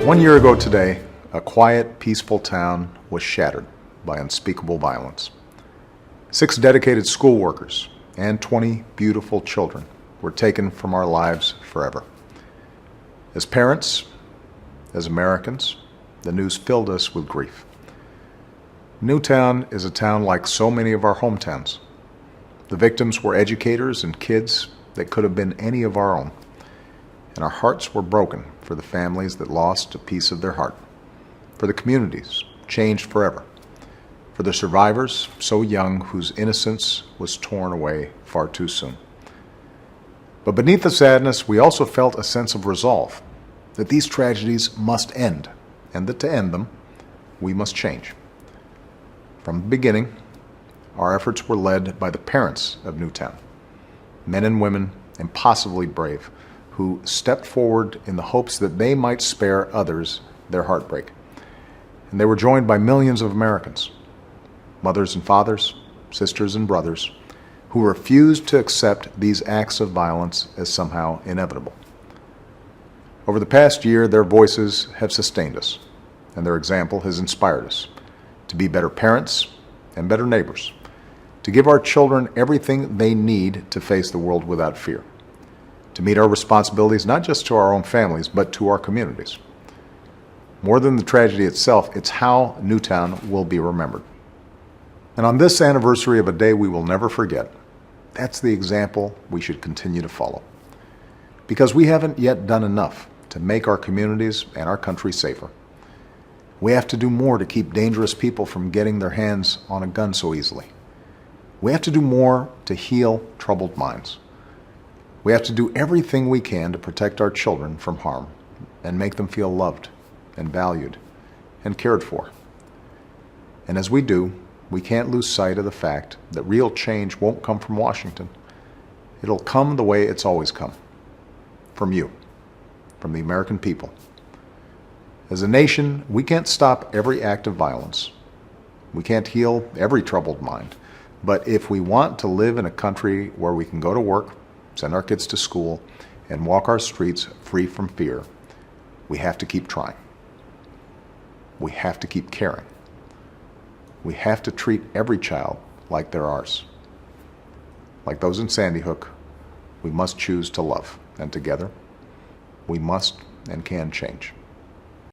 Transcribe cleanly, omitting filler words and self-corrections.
1 year ago today, a quiet, peaceful town was shattered by unspeakable violence. 6 dedicated school workers and 20 beautiful children were taken from our lives forever. As parents, as Americans, the news filled us with grief. Newtown is a town like so many of our hometowns. The victims were educators and kids that could have been any of our own. And our hearts were broken for the families that lost a piece of their heart, for the communities changed forever, for the survivors so young whose innocence was torn away far too soon. But beneath the sadness, we also felt a sense of resolve that these tragedies must end, and that to end them, we must change. From the beginning, our efforts were led by the parents of Newtown, men and women impossibly brave, who stepped forward in the hopes that they might spare others their heartbreak. And they were joined by millions of Americans, mothers and fathers, sisters and brothers, who refused to accept these acts of violence as somehow inevitable. Over the past year, their voices have sustained us, and their example has inspired us to be better parents and better neighbors, to give our children everything they need to face the world without fear, to meet our responsibilities not just to our own families, but to our communities. More than the tragedy itself, it's how Newtown will be remembered. And on this anniversary of a day we will never forget, that's the example we should continue to follow. Because we haven't yet done enough to make our communities and our country safer. We have to do more to keep dangerous people from getting their hands on a gun so easily. We have to do more to heal troubled minds. We have to do everything we can to protect our children from harm and make them feel loved and valued and cared for. And as we do, we can't lose sight of the fact that real change won't come from Washington. It'll come the way it's always come, from you, from the American people. As a nation, we can't stop every act of violence. We can't heal every troubled mind. But if we want to live in a country where we can go to work, send our kids to school, and walk our streets free from fear, we have to keep trying. We have to keep caring. We have to treat every child like they're ours. Like those in Sandy Hook, we must choose to love, and together, we must and can change.